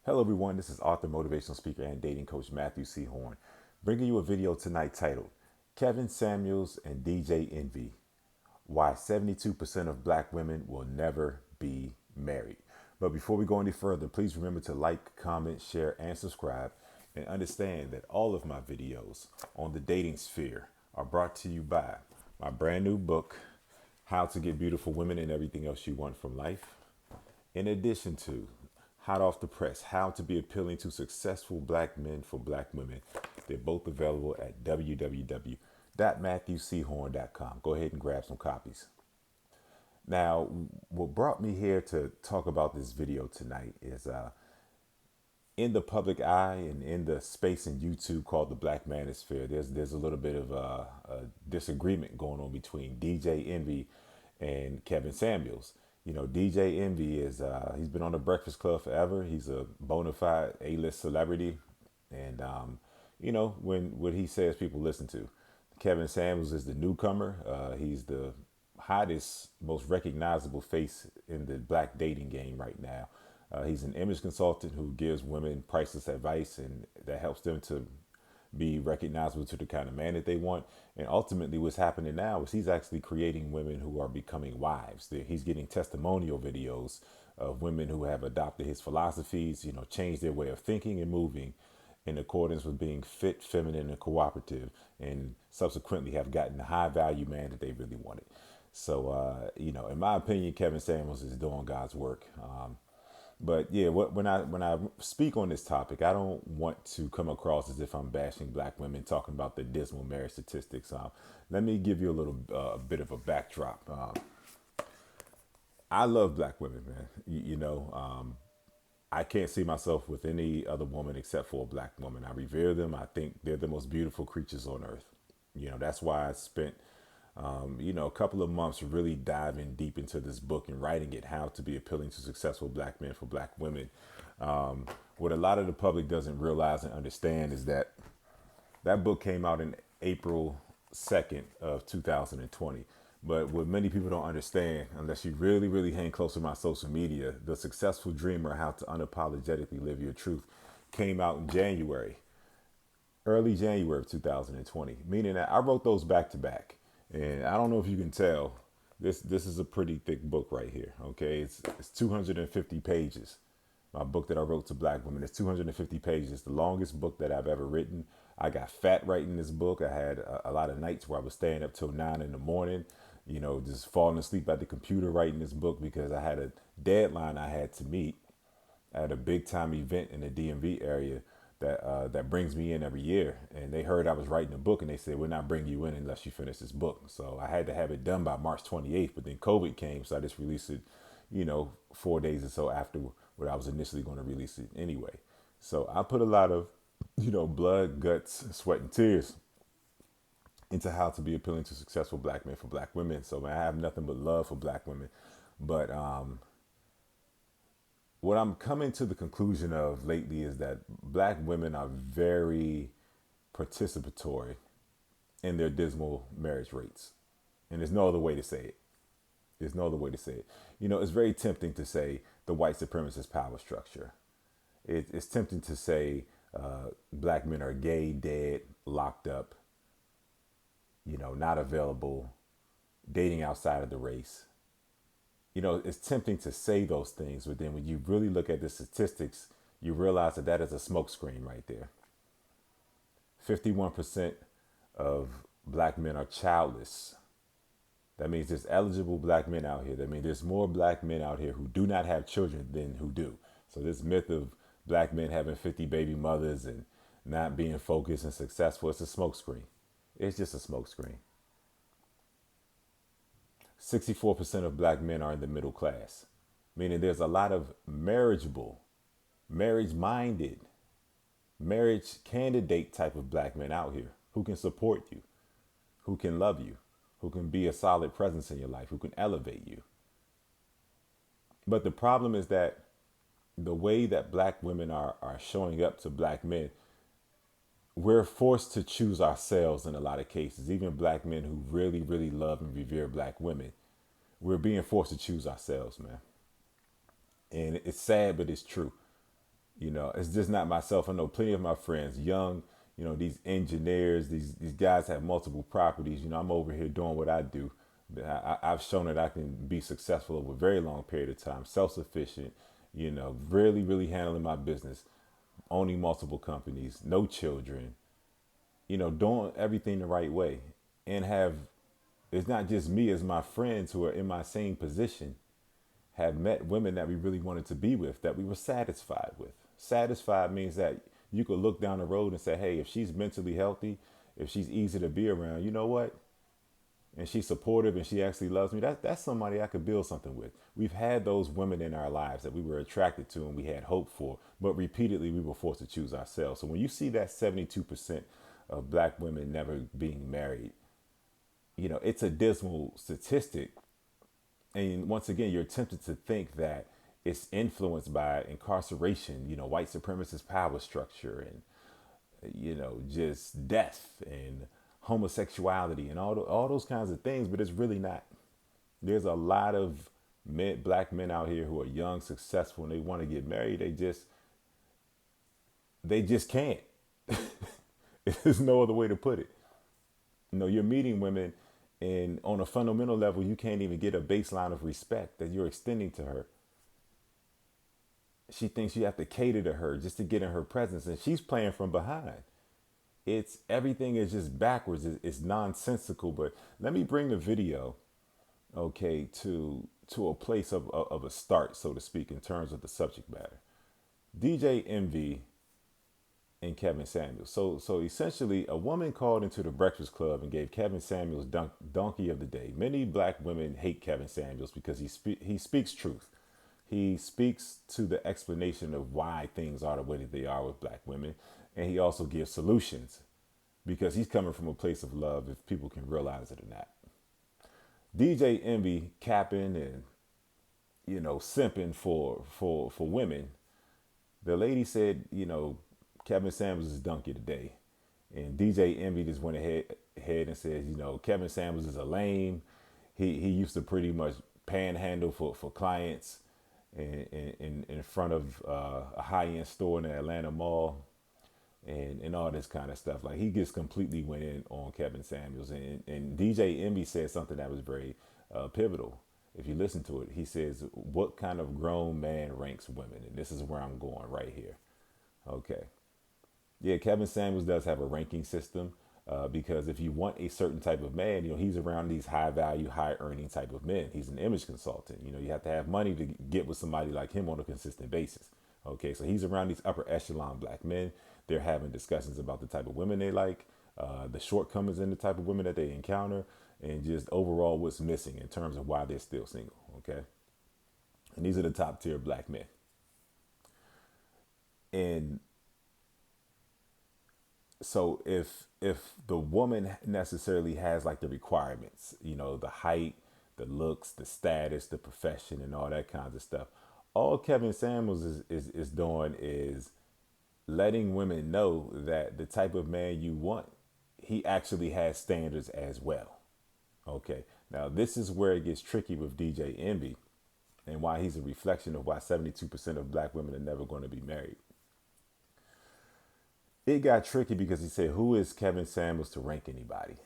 Hello everyone, this is author, motivational speaker, and dating coach Matthew C. Horn, bringing you a video tonight titled Kevin Samuels and DJ Envy, Why 72% of Black Women Will Never Be Married. But before we go any further, please remember to like, comment, share, and subscribe, and understand that all of my videos on the dating sphere are brought to you by my brand new book, How to Get Beautiful Women and Everything Else You Want from Life, in addition to hot off the press, how to be appealing to successful black men for black women. They're both available at www.matthewchorn.com. Go ahead and grab some copies. Now, what brought me here to talk about this video tonight is in the public eye and in the space in YouTube called the Black Manosphere, there's a little bit of a disagreement going on between DJ Envy and Kevin Samuels. You know, DJ Envy is he's been on the Breakfast Club forever. He's a bona fide A-list celebrity, and when what he says, people listen to. Kevin Samuels is the newcomer. He's the hottest, most recognizable face in the black dating game right now. He's an image consultant who gives women priceless advice and that helps them to be recognizable to the kind of man that they want. And ultimately, what's happening now is he's actually creating women who are becoming wives. He's getting testimonial videos of women who have adopted his philosophies, changed their way of thinking and moving in accordance with being fit, feminine, and cooperative, and subsequently have gotten the high value man that they really wanted. So, in my opinion, Kevin Samuels is doing God's work. But yeah, when I speak on this topic, I don't want to come across as if I'm bashing black women, talking about the dismal marriage statistics. Let me give you a little bit of a backdrop. I love black women, man. I can't see myself with any other woman except for a black woman. I revere them. I think they're the most beautiful creatures on earth. That's why I spent a couple of months really diving deep into this book and writing it, How to Be Appealing to Successful Black Men for Black Women. What a lot of the public doesn't realize and understand is that that book came out in April 2nd of 2020. But what many people don't understand, unless you really, really hang close to my social media, The Successful Dreamer, How to Unapologetically Live Your Truth came out in early January of 2020, meaning that I wrote those back to back. And I don't know if you can tell, this is a pretty thick book right here. Okay, it's 250 pages. My book that I wrote to black women is 250 pages. It's the longest book that I've ever written. I got fat writing this book. I had a lot of nights where I was staying up till 9 in the morning, just falling asleep at the computer writing this book because I had a deadline I had to meet at a big time event in the DMV area that brings me in every year. And they heard I was writing a book and they said, we're not bringing you in unless you finish this book. So I had to have it done by March 28th, but then COVID came. So I just released it, 4 days or so after what I was initially going to release it anyway. So I put a lot of, blood, guts, sweat, and tears into how to be appealing to successful black men for black women. So I have nothing but love for black women. But what I'm coming to the conclusion of lately is that black women are very participatory in their dismal marriage rates. And there's no other way to say it. There's no other way to say it. It's very tempting to say the white supremacist power structure. It's tempting to say black men are gay, dead, locked up, not available, dating outside of the race. It's tempting to say those things, but then when you really look at the statistics, you realize that is a smokescreen right there. 51% of black men are childless. That means there's eligible black men out here. That means there's more black men out here who do not have children than who do. So this myth of black men having 50 baby mothers and not being focused and successful, it's a smokescreen. It's just a smokescreen. 64% of black men are in the middle class, meaning there's a lot of marriageable, marriage-minded, marriage candidate type of black men out here who can support you, who can love you, who can be a solid presence in your life, who can elevate you. But the problem is that the way that black women are showing up to black men, we're forced to choose ourselves in a lot of cases. Even black men who really, really love and revere black women, we're being forced to choose ourselves, man. And it's sad, but it's true. It's just not myself. I know plenty of my friends, young, these engineers, these guys have multiple properties. I'm over here doing what I do. I've shown that I can be successful over a very long period of time, self-sufficient, really, really handling my business, owning multiple companies, no children, doing everything the right way. And have, it's not just me, as my friends who are in my same position have met women that we really wanted to be with, that we were satisfied with. Satisfied means that you could look down the road and say, hey, if she's mentally healthy, if she's easy to be around, you know what? And she's supportive and she actually loves me, that's somebody I could build something with. We've had those women in our lives that we were attracted to and we had hope for, but repeatedly we were forced to choose ourselves. So when you see that 72% of black women never being married, it's a dismal statistic. And once again, you're tempted to think that it's influenced by incarceration, white supremacist power structure, and just death and homosexuality and all those kinds of things, but it's really not. There's a lot of black men out here who are young, successful, and they want to get married. They just can't. There's no other way to put it. You're meeting women, and on a fundamental level, you can't even get a baseline of respect that you're extending to her. She thinks you have to cater to her just to get in her presence, and she's playing from behind. It's everything is just backwards. It's nonsensical. But let me bring the video, okay, to a place of a start, so to speak, in terms of the subject matter. DJ Envy and Kevin Samuels. So essentially, a woman called into the Breakfast Club and gave Kevin Samuels donkey of the day. Many black women hate Kevin Samuels because he speaks truth. He speaks to the explanation of why things are the way that they are with black women, and he also gives solutions because he's coming from a place of love, if people can realize it or not. DJ Envy capping and simping for women. The lady said, Kevin Samuels is donkey today. And DJ Envy just went ahead and says, Kevin Samuels is a lame. He used to pretty much panhandle for clients in front of a high-end store in the Atlanta mall, and all this kind of stuff. Like, he just completely went in on Kevin Samuels. And DJ Envy said something that was very pivotal. If you listen to it, he says, what kind of grown man ranks women? And this is where I'm going right here. Okay. Yeah, Kevin Samuels does have a ranking system, because if you want a certain type of man, he's around these high value, high earning type of men. He's an image consultant. You have to have money to get with somebody like him on a consistent basis. Okay, so he's around these upper echelon black men. They're having discussions about the type of women they like, the shortcomings in the type of women that they encounter, and just overall what's missing in terms of why they're still single. Okay, and these are the top tier black men. And so if the woman necessarily has like the requirements, the height, the looks, the status, the profession, and all that kinds of stuff, all Kevin Samuels is doing is letting women know that the type of man you want, he actually has standards as well. Okay, now this is where it gets tricky with DJ Envy, and why he's a reflection of why 72% of black women are never going to be married. It got tricky because he said, who is Kevin Samuels to rank anybody?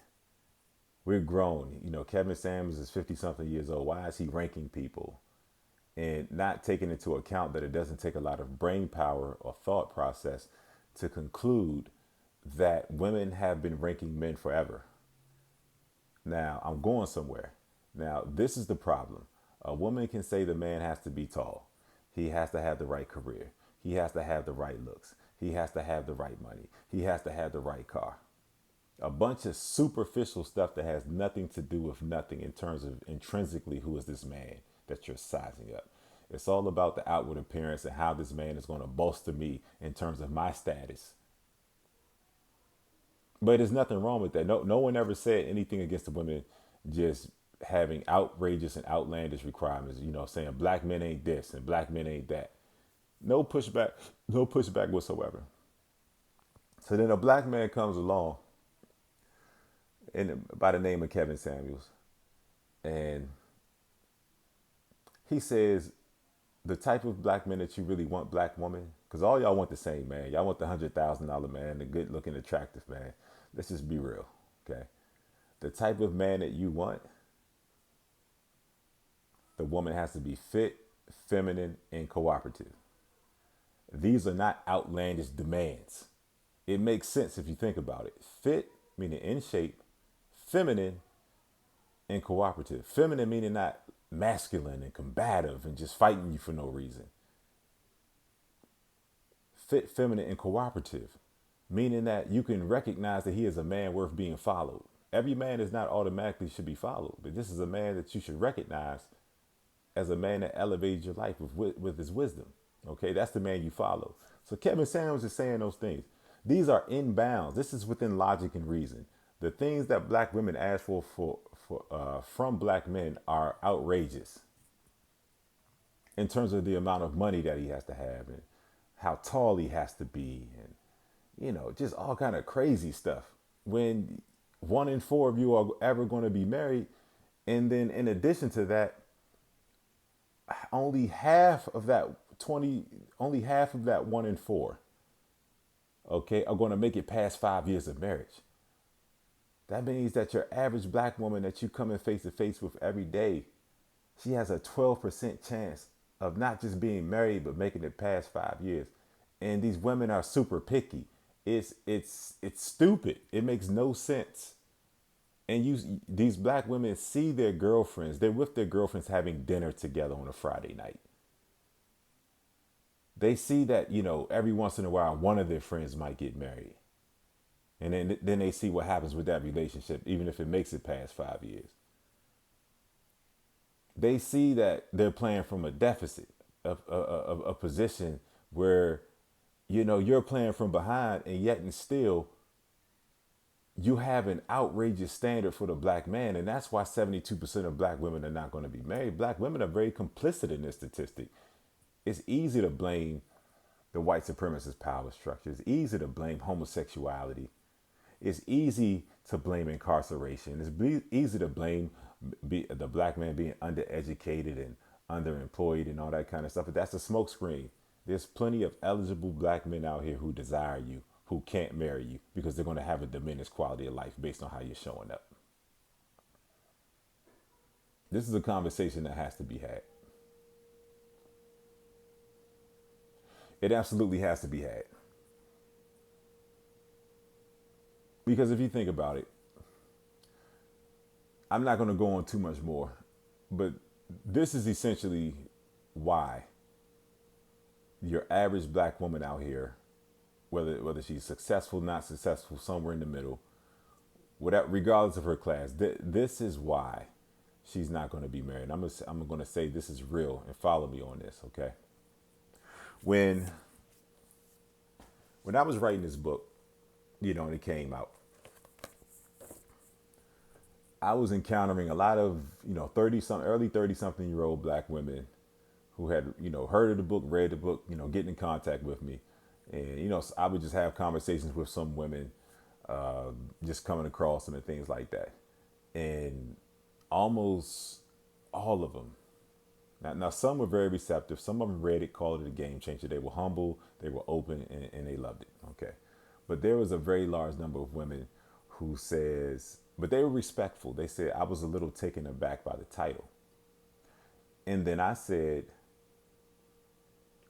We're grown. Kevin Samuels is 50 something years old. Why is he ranking people? And not taking into account that it doesn't take a lot of brain power or thought process to conclude that women have been ranking men forever. Now, I'm going somewhere. Now, this is the problem. A woman can say the man has to be tall. He has to have the right career. He has to have the right looks. He has to have the right money. He has to have the right car. A bunch of superficial stuff that has nothing to do with nothing in terms of intrinsically who is this man that you're sizing up. It's all about the outward appearance and how this man is going to bolster me in terms of my status. But there's nothing wrong with that. No one ever said anything against the women just having outrageous and outlandish requirements, saying black men ain't this and black men ain't that. No pushback, no pushback whatsoever. So then a black man comes along by the name of Kevin Samuels, and he says The type of black men that you really want, black woman, because all y'all want the same man. Y'all want the $100,000 man, the good looking, attractive man. Let's just be real, okay? The type of man that you want, the woman has to be fit, feminine, and cooperative. These are not outlandish demands. It makes sense if you think about it. Fit, meaning in shape, feminine, and cooperative. Feminine meaning not masculine and combative and just fighting you for no reason. Fit, feminine, and cooperative, meaning that you can recognize that he is a man worth being followed. Every man is not automatically should be followed, but this is a man that you should recognize as a man that elevates your life with his wisdom. Okay, that's the man you follow. So Kevin Samuels is saying those things. These are in bounds. This is within logic and reason. The things that black women ask from black men are outrageous in terms of the amount of money that he has to have and how tall he has to be and just all kind of crazy stuff. When 1 in 4 of you are ever going to be married, and then in addition to that, only half of that 1 in 4, okay, are going to make it past 5 years of marriage. That means that your average black woman that you come in face to face with every day, she has a 12% chance of not just being married, but making it past 5 years. And these women are super picky. It's stupid. It makes no sense. And these black women see their girlfriends. They're with their girlfriends having dinner together on a Friday night. They see that, every once in a while, one of their friends might get married. And then they see what happens with that relationship, even if it makes it past 5 years. They see that they're playing from a deficit, a position where, you're playing from behind, and yet and still, you have an outrageous standard for the black man. And that's why 72% of black women are not going to be married. Black women are very complicit in this statistic. It's easy to blame the white supremacist power structure. It's easy to blame homosexuality. It's easy to blame incarceration. It's easy to blame the black man being undereducated and underemployed and all that kind of stuff. But that's a smokescreen. There's plenty of eligible black men out here who desire you, who can't marry you because they're going to have a diminished quality of life based on how you're showing up. This is a conversation that has to be had. It absolutely has to be had. Because if you think about it, I'm not going to go on too much more, but this is essentially why your average black woman out here, whether she's successful, not successful, somewhere in the middle, regardless of her class, this is why she's not going to be married. I'm going to say this is real, and follow me on this, okay? When I was writing this book, and it came out, I was encountering a lot of, early 30-something year old black women who had, heard of the book, read the book, getting in contact with me. And, I would just have conversations with some women, just coming across them and things like that. And almost all of them, now some were very receptive. Some of them read it, called it a game changer. They were humble, they were open, and they loved it. Okay. But there was a very large number of women who but they were respectful. They said, I was a little taken aback by the title. And then I said,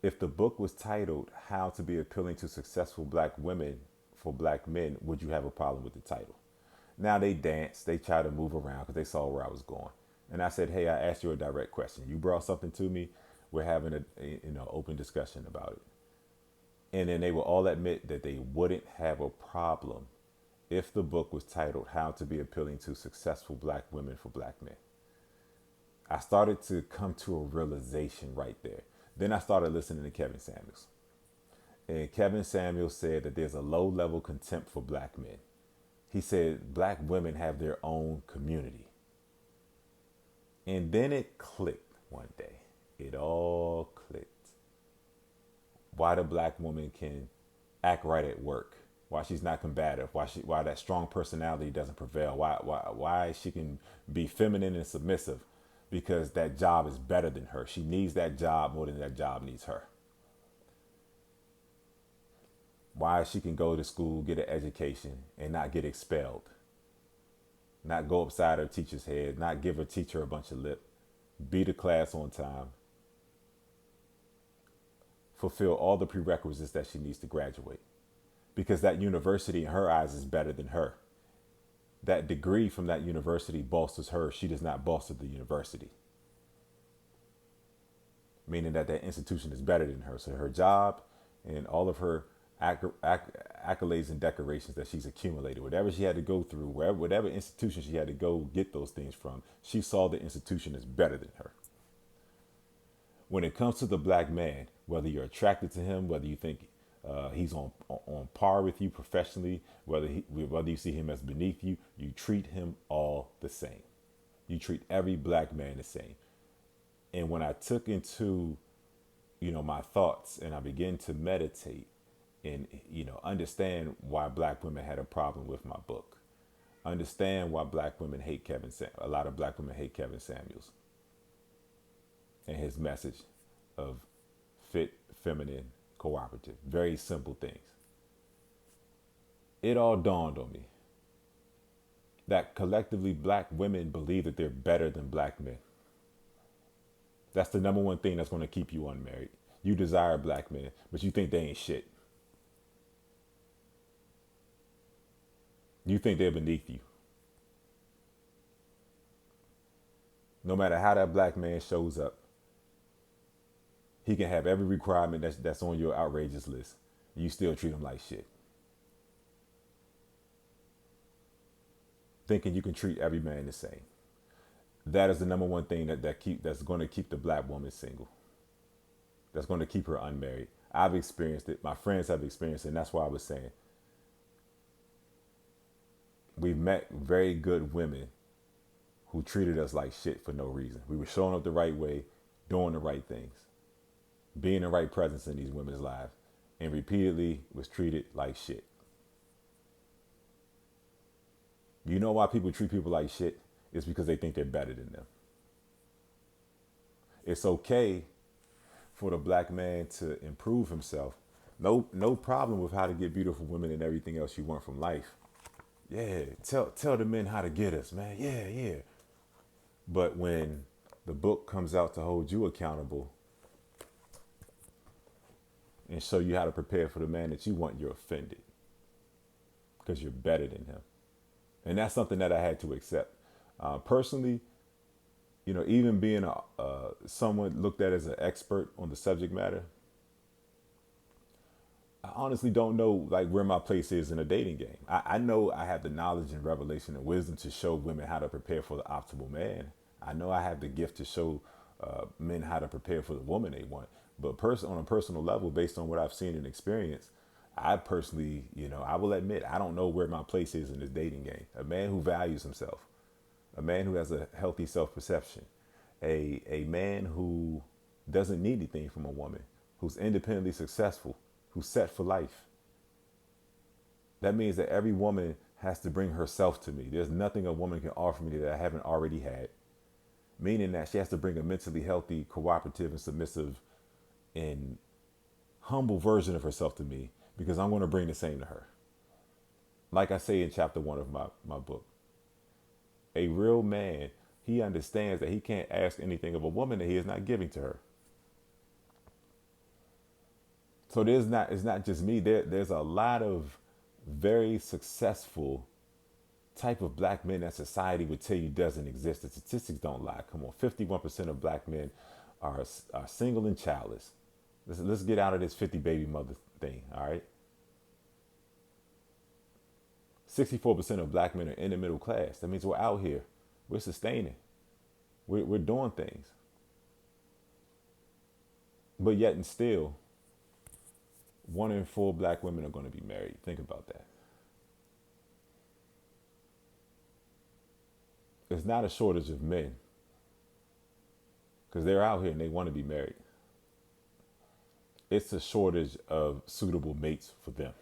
if the book was titled How to Be Appealing to Successful Black Women for Black Men, would you have a problem with the title? Now they danced, they tried to move around because they saw where I was going. And I said, hey, I asked you a direct question. You brought something to me. We're having a open discussion about it. And then they will all admit that they wouldn't have a problem if the book was titled How to Be Appealing to Successful Black Women for Black Men. I started to come to a realization right there. Then I started listening to Kevin Samuels. And Kevin Samuels said that there's a low-level contempt for black men. He said black women have their own community. And then it clicked one day. It all clicked. Why the black woman can act right at work. Why she's not combative. Why that strong personality doesn't prevail. Why she can be feminine and submissive. because that job is better than her. She needs that job more than that job needs her. Why she can go to school, get an education, and not get expelled, not go upside her teacher's head, not give her teacher a bunch of lip, be to class on time, fulfill all the prerequisites that she needs to graduate. Because that university in her eyes is better than her. That degree from that university bosses her. She does not boss the university. Meaning that that institution is better than her. So her job and all of her accolades and decorations that she's accumulated, whatever she had to go through, whatever institution she had to go get those things from, she saw the institution as better than her. When it comes to the black man, whether you're attracted to him, whether you think he's on par with you professionally, whether you see him as beneath you, you treat him all the same. You treat every black man the same. And when I took into, my thoughts and I began to meditate and, understand why black women had a problem with my book, understand why black women hate a lot of black women hate Kevin Samuels and his message of fit, feminine, cooperative. Very simple things. It all dawned on me that collectively black women believe that they're better than black men. That's the number one thing that's going to keep you unmarried. You desire black men, but you think they ain't shit. You think they're beneath you. No matter how that black man shows up, he can have every requirement that's on your outrageous list. You still treat him like shit. Thinking you can treat every man the same. That is the number one thing that's going to keep the black woman single. That's going to keep her unmarried. I've experienced it. My friends have experienced it. And that's why I was saying, we've met very good women who treated us like shit for no reason. We were showing up the right way, doing the right things, being the right presence in these women's lives, and repeatedly was treated like shit. You know why people treat people like shit? It's because they think they're better than them. It's okay for the black man to improve himself. No problem with how to get beautiful women and everything else you want from life. Yeah, tell the men how to get us, man. Yeah. But when the book comes out to hold you accountable and show you how to prepare for the man that you want, you're offended because you're better than him. And that's something that I had to accept. Personally, even being someone looked at as an expert on the subject matter, I honestly don't know where my place is in a dating game. I know I have the knowledge and revelation and wisdom to show women how to prepare for the optimal man. I know I have the gift to show men how to prepare for the woman they want. But on a personal level, based on what I've seen and experienced, I personally, I will admit, I don't know where my place is in this dating game. A man who values himself, a man who has a healthy self-perception, a man who doesn't need anything from a woman, who's independently successful, who's set for life. That means that every woman has to bring herself to me. There's nothing a woman can offer me that I haven't already had. Meaning that she has to bring a mentally healthy, cooperative, and submissive, and humble version of herself to me, because I'm going to bring the same to her. Like I say in chapter 1 of my book, a real man, he understands that he can't ask anything of a woman that he is not giving to her. So it's not just me. There's a lot of very successful type of black men that society would tell you doesn't exist. The statistics don't lie. Come on, 51% of black men are single and childless. Let's get out of this 50 baby mother thing, all right? 64% of black men are in the middle class. That means we're out here. We're sustaining. We're doing things. But yet and still, 1 in 4 black women are going to be married. Think about that. It's not a shortage of men, because they're out here and they want to be married. It's a shortage of suitable mates for them.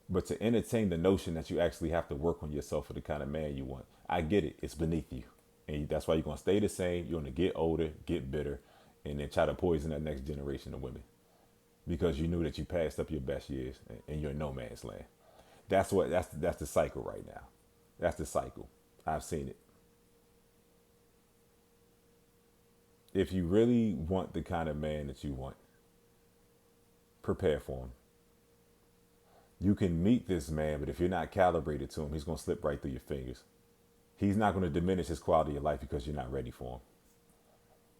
But to entertain the notion that you actually have to work on yourself for the kind of man you want, I get it. It's beneath you. And that's why you're going to stay the same. You're going to get older, get bitter, and then try to poison that next generation of women because you knew that you passed up your best years and you're in no man's land. That's the cycle right now. That's the cycle. I've seen it. If you really want the kind of man that you want, prepare for him. You can meet this man, but if you're not calibrated to him, he's going to slip right through your fingers. He's not going to diminish his quality of life because you're not ready for him.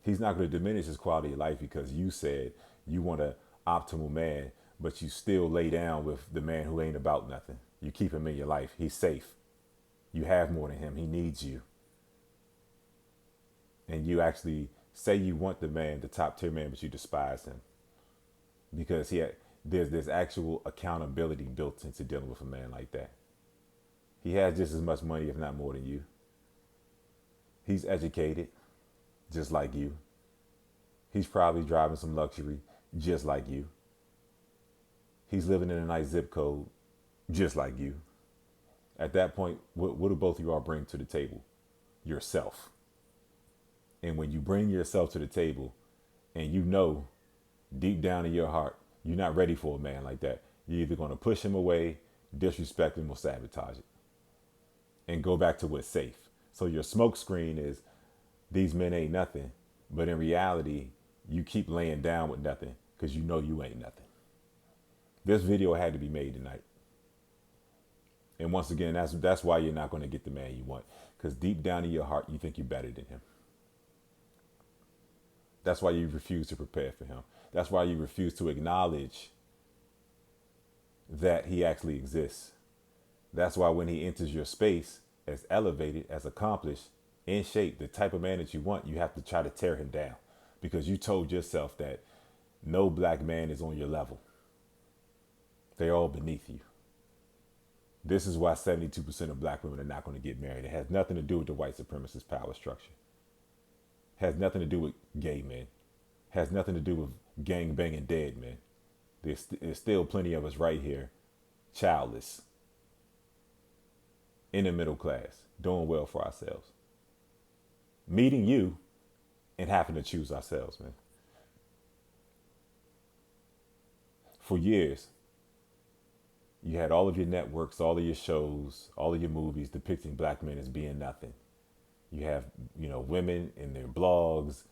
He's not going to diminish his quality of life because you said you want an optimal man, but you still lay down with the man who ain't about nothing. You keep him in your life. He's safe. You have more than him. He needs you. And you actually say you want the man, the top tier man, but you despise him because there's actual accountability built into dealing with a man like that. He has just as much money, if not more than you. He's educated, just like you. He's probably driving some luxury, just like you. He's living in a nice zip code, just like you. At that point, what do both of you all bring to the table? Yourself. And when you bring yourself to the table and you know deep down in your heart, you're not ready for a man like that, you're either going to push him away, disrespect him, or sabotage it and go back to what's safe. So your smoke screen is these men ain't nothing. But in reality, you keep laying down with nothing because you know you ain't nothing. This video had to be made tonight. And once again, that's why you're not going to get the man you want. Because deep down in your heart, you think you're better than him. That's why you refuse to prepare for him. That's why you refuse to acknowledge that he actually exists. That's why when he enters your space as elevated, as accomplished, in shape, the type of man that you want, you have to try to tear him down because you told yourself that no black man is on your level. They're all beneath you. This is why 72% of black women are not going to get married. It has nothing to do with the white supremacist power structure. It has nothing to do with gay men. It has nothing to do with gang banging dead men. There's still plenty of us right here, childless, in the middle class, doing well for ourselves. Meeting you and having to choose ourselves, man. For years, you had all of your networks, all of your shows, all of your movies depicting black men as being nothing. You have, women in their blogs,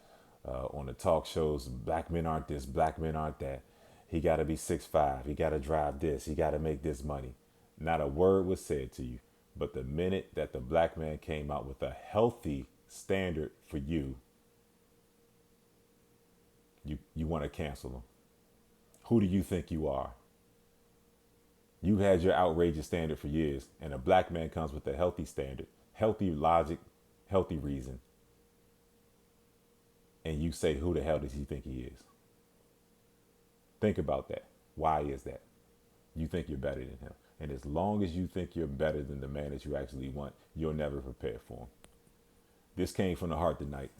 on the talk shows, black men aren't this, black men aren't that. He got to be 6'5", he got to drive this, he got to make this money. Not a word was said to you. But the minute that the black man came out with a healthy standard for you, you want to cancel him. Who do you think you are? You had your outrageous standard for years, and a black man comes with a healthy standard, healthy logic, healthy reason. And you say, who the hell does he think he is? Think about that. Why is that? You think you're better than him. And as long as you think you're better than the man that you actually want, you'll never prepare for him. This came from the heart tonight.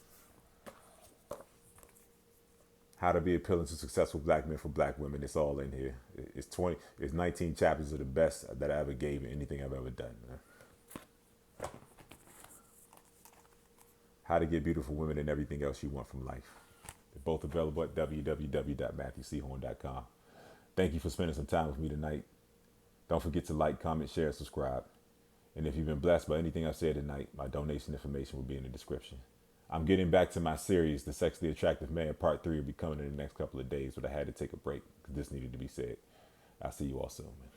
How to be appealing to successful black men for black women. It's all in here. It's 19 chapters of the best that I ever gave in anything I've ever done, man. How to get beautiful women and everything else you want from life. They're both available at www.matthewchorn.com. Thank you for spending some time with me tonight. Don't forget to like, comment, share, and subscribe. And if you've been blessed by anything I've said tonight, my donation information will be in the description. I'm getting back to my series, The Sexually Attractive Man, Part 3 will be coming in the next couple of days, but I had to take a break because this needed to be said. I'll see you all soon, man.